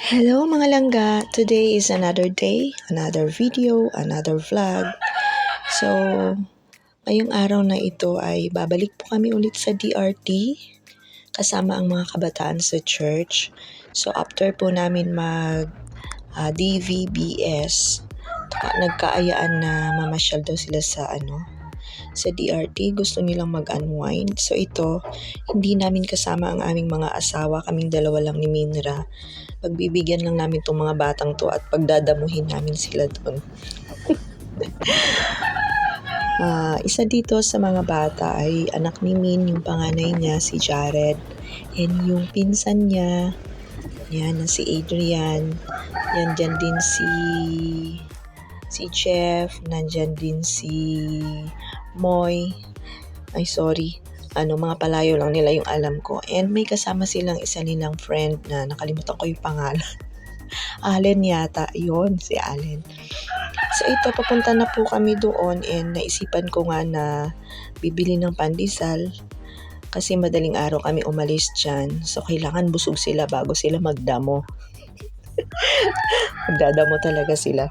Hello mga langga! Today is another day, another video, another vlog. So, ngayong araw na ito ay babalik po kami ulit sa DRT kasama ang mga kabataan sa church. So, after po namin mag DVBS, nagkaayaan na mamasyal daw sila sa DRT. Gusto nilang mag-unwind. So, ito, hindi namin kasama ang aming mga asawa. Kaming dalawa lang ni Minra. Pagbibigyan lang namin itong mga batang to at pagdadamuhin namin sila doon. Isa dito sa mga bata ay anak ni Min, yung panganay niya, si Jared. And yung pinsan niya, yan, si Adrian. Yan dyan din si Jeff. Nandyan din si Moy. Ay, sorry. Mga palayo lang nila yung alam ko. And may kasama silang isa nilang friend na nakalimutan ko yung pangalan. Allen yata. Yun, si Allen. So ito, papunta na po kami doon and naisipan ko nga na bibili ng pandesal kasi madaling araw kami umalis dyan. So kailangan busog sila bago sila magdamo. Magdadamo talaga sila.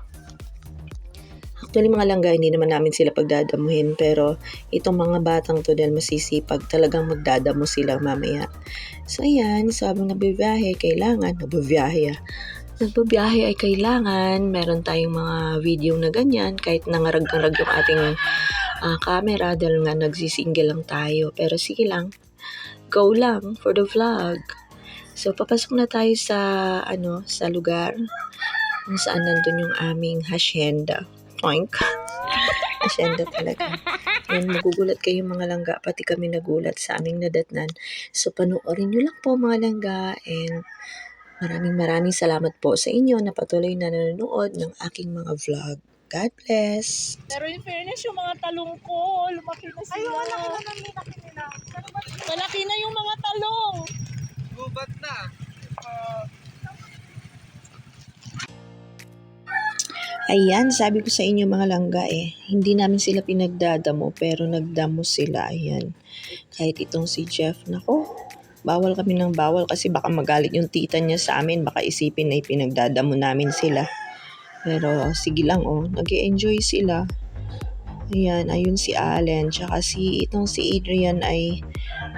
Actually mga langga, hindi naman namin sila pagdadamuhin pero itong mga batang to dahil masisipag, talagang magdadamo sila mamaya. So ayan, sabing nagbibiyahe ay kailangan meron tayong mga video na ganyan kahit nangarag-ngarag yung ating camera dahil nga nagsisingle lang tayo. Pero sige lang, go lang for the vlog. So papasok na tayo sa lugar kung saan nandun yung aming hacienda. Oink. Hacienda talaga. Yan, magugulat kayo mga langga, pati kami nagulat sa aming nadatnan. So panoorin nyo lang po mga langga and maraming salamat po sa inyo na patuloy na nanonood ng aking mga vlog. God bless! Pero in fairness, yung mga talong ko, lumaki na sila. Ay, malaki nila. Malaki na yung mga talong. Gubat na. Ayan, sabi ko sa inyo mga langga hindi namin sila pinagdadamo pero nagdamo sila. Ayan, kahit itong si Jeff, nako, bawal kami ng bawal kasi baka magalit yung tita niya sa amin, baka isipin na pinagdadamo namin sila. Pero sige lang nag-e-enjoy sila. Ayan, ayun si Allen, tsaka itong si Adrian ay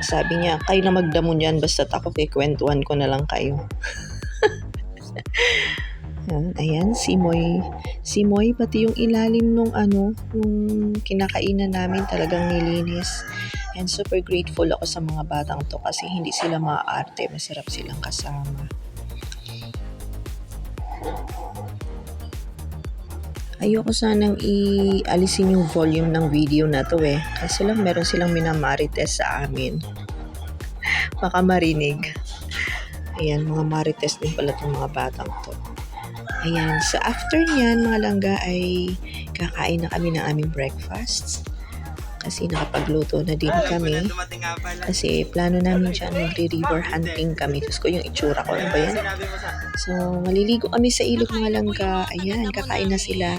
sabi niya, kayo na magdamo niyan basta't ako kikwentuhan ko na lang kayo. Ayan, si Moy, pati yung ilalim nung kinakainan namin talagang nilinis. And super grateful ako sa mga batang to kasi hindi sila maaarte, masarap silang kasama. Ayoko sanang ialisin yung volume ng video na to kasi lang meron silang minamarites sa amin. Baka marinig. Ayan, mga marites din pala itong mga batang to. Ayan, so after nyan mga langga ay kakain na kami ng aming breakfast. Kasi nakapagluto na din kami. Kasi plano namin dyan magre-river hunting kami. Tapos ko yung itsura ko. Ano ba yan? So, maliligo kami sa ilog mga langga. Ayan, kakain na sila.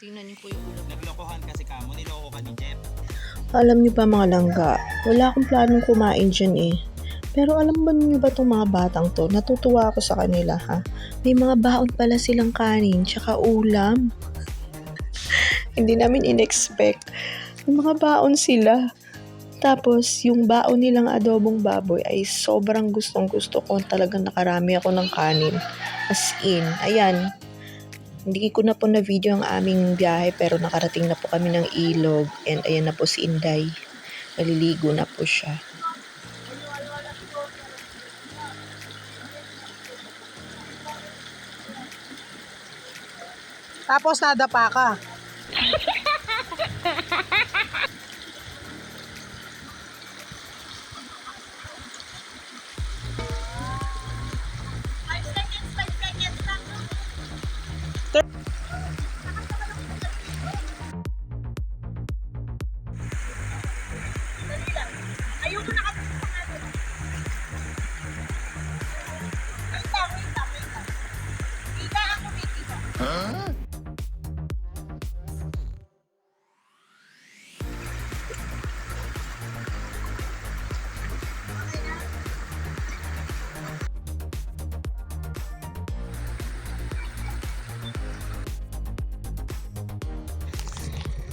Tingnan niyo po yung ulo. Naglokohan kasi kamo, niloko ka ni Jeff. Alam niyo ba mga langga, wala akong planong kumain dyan Pero alam ba niyo ba itong mga batang to? Natutuwa ako sa kanila May mga baon pala silang kanin tsaka ulam. Hindi namin in-expect. May mga baon sila. Tapos yung baon nilang adobong baboy ay sobrang gustong-gusto ko. Talagang nakarami ako ng kanin. As in, ayan. Hindi ko na po na video ang aming biyahe pero nakarating na po kami ng ilog. And ayan na po si Inday. Naliligo na po siya. Tapos nadapa ka. Ayoko na kasi sa pangalan. Wait lang. Ika ako, Miki.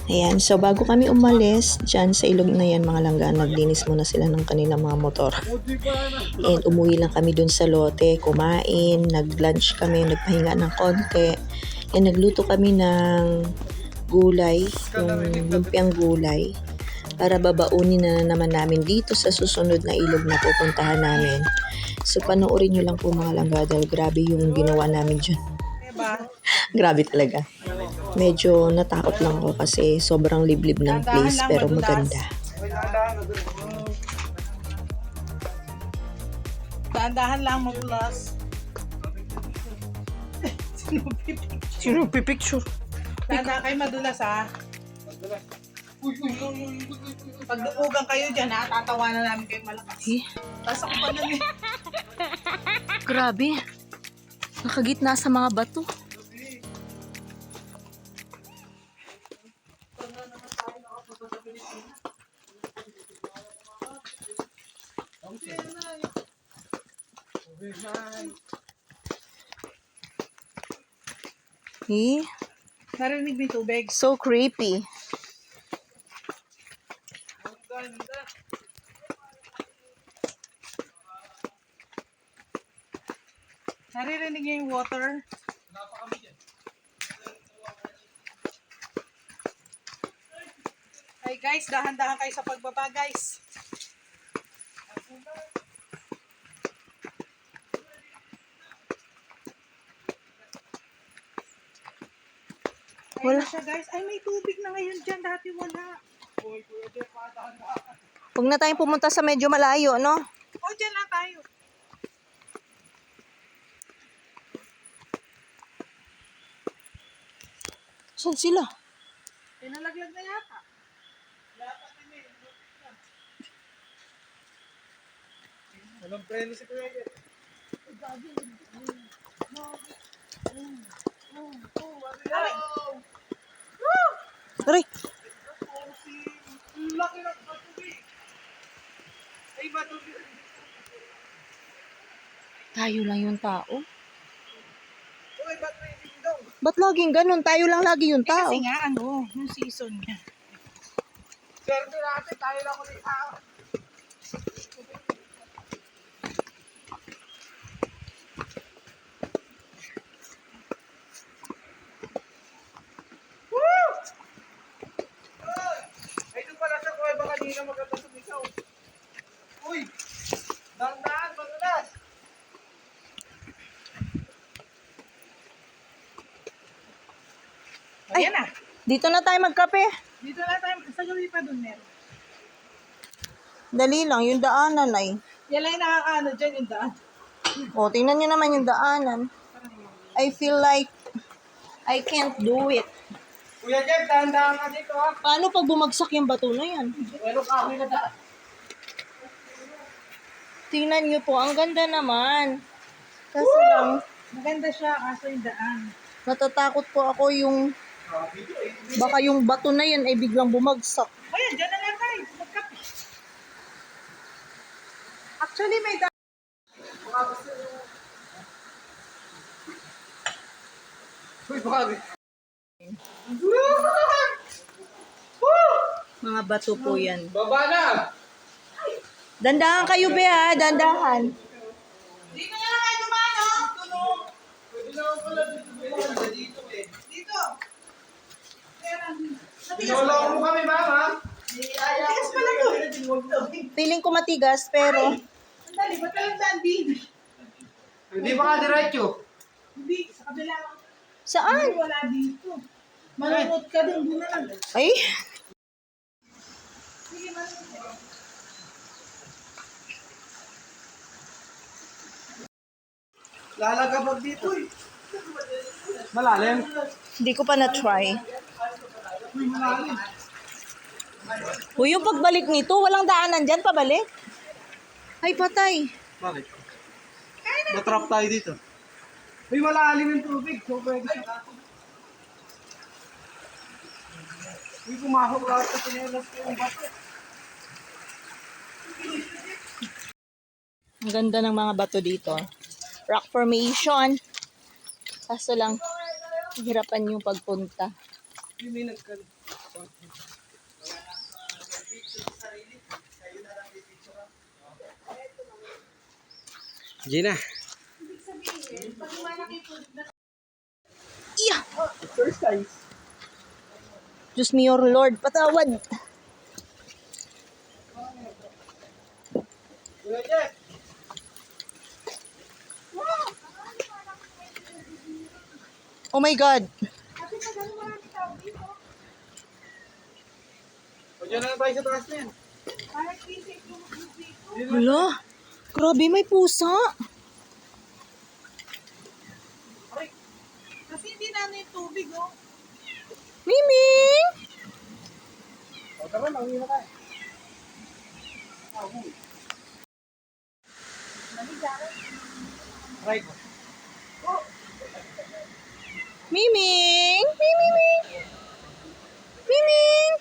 Ayan, so bago kami umalis, dyan sa ilog na yan mga langga, naglinis muna sila ng kanilang mga motor. And umuwi lang kami dun sa lote, kumain, nag-lunch kami, nagpahinga ng konti. And nagluto kami ng gulay, yung lumpiang gulay, para babaunin na naman namin dito sa susunod na ilog na pupuntahan namin. So panoorin nyo lang po mga langga dahil grabe yung ginawa namin dyan. Grabe talaga. Medyo natakot lang ako kasi sobrang liblib ng place pero maganda. Dahan-dahan lang magulas. Sino pipicture? Dahan-dahan kayo madulas ha. Pag duugan kayo dyan ha, tatawanan namin kayo malakas. Tapos ako pa nun eh. Grabe. Nakagitna sa mga bato. Narinig mo yung tubig. So creepy. Naririnig niyo yung water. Ay guys, dahan-dahan kayo sa pagbaba guys. Wala siya guys. Ay may tubig na ngayon dyan. Dati wala. Huwag na tayong pumunta sa medyo malayo, no? O dyan lang tayo. Saan sila? Pinalaglag na yata. Walang preno si Kuya Jet. Aray! Laki ng tubig. Ay matubig. Tayo lang yung tao. Uy, ba't may dingdong? Ba't laging ganun? Tayo lang lagi yung tao. Kasi nga ano, yung season niya. Swerte natin, tayo lang ulit tao. Ay, doon pala sa kuweba kanina maganda sumisaw. Uy! Dandaan, madulas! Ay, Ayan na. dito na tayo magkape. Dito na tayo, sa gabi pa doon meron. Dali lang, yung daanan ay. Yan lang yung nakakaano dyan yung daan. O, tingnan nyo naman yung daanan. I feel like I can't do it. Kuya Jeff, dahan-dahan ka dito ha. Paano pag bumagsak yung bato na yan? Meron ka na daan. Tingnan nyo po, ang ganda naman. Kasi lang, Maganda siya, kaso yung daan. natatakot po ako yung baka yung bato na yan ay biglang bumagsak. Ayan, dyan na lang tayo. Magkape. Actually, may daan. Uy, bakit? Mga bato po yan. Baba na! Dandahan kayo be ha, dandahan. Dito na lang kayo dumano. Pwede naman pala dito eh. Dito. Nolong mo kami, mama. Tigas pala to. Feeling ko matigas pero Sandali, ba't lang daan din? Hindi ba ka diretso? Hindi, sa kabila lang. saan? Wala dito. Manunod ka din, doon na lang. Ay, Sige, manunod. Lalagabag dito eh. Malalim. hindi ko pa na-try. Uy, malalim. Uy, yung pagbalik nito, walang daanan dyan, pabalik. Ay, patay. Bakit? Matrap tayo dito. Uy, malalim yung tubig. So, pwede siya. Uy, kumahok lahat sa pinelas ko yung bato. Ang ganda ng mga bato dito. Rock formation. Kaso lang, hirapan yung pagpunta. Uy, may nagkalit. Gina. Iya! Exercise. Diyos me, your Lord, patawad. Kuya Jeff. Oh my God. O dyan na lang tayo sa taas na yan. Hala, grabe may pusa. Kasi hindi na yung tubig, oh. Miming! O tara, nauwi na tayo. Right. Miming! Miming! Miming!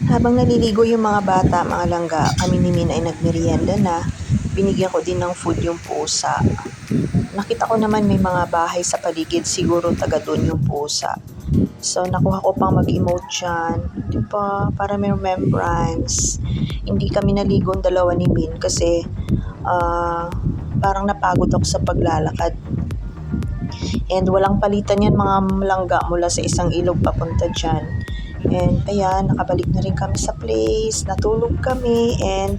Habang naliligo yung mga bata, mga langga, kami ni Min ay nagmerienda na. Binigyan ko din ng food yung pusa. Nakita ko naman may mga bahay sa paligid, siguro taga doon yung pusa. So, nakuha ko pang mag-emote dyan. Diba? Para may remembrance. Hindi kami naligo ang dalawa ni Min kasi parang napagod ako sa paglalakad. And walang palitan yan mga langga mula sa isang ilog papunta dyan. And ayan, nakabalik na rin kami sa place, natulog kami, and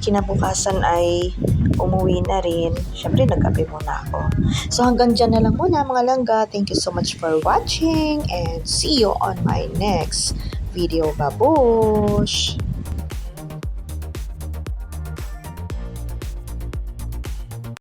kinabukasan ay umuwi na rin. Syempre, nagkape muna ako. So hanggang dyan na lang muna mga langga. Thank you so much for watching and see you on my next video. Babush!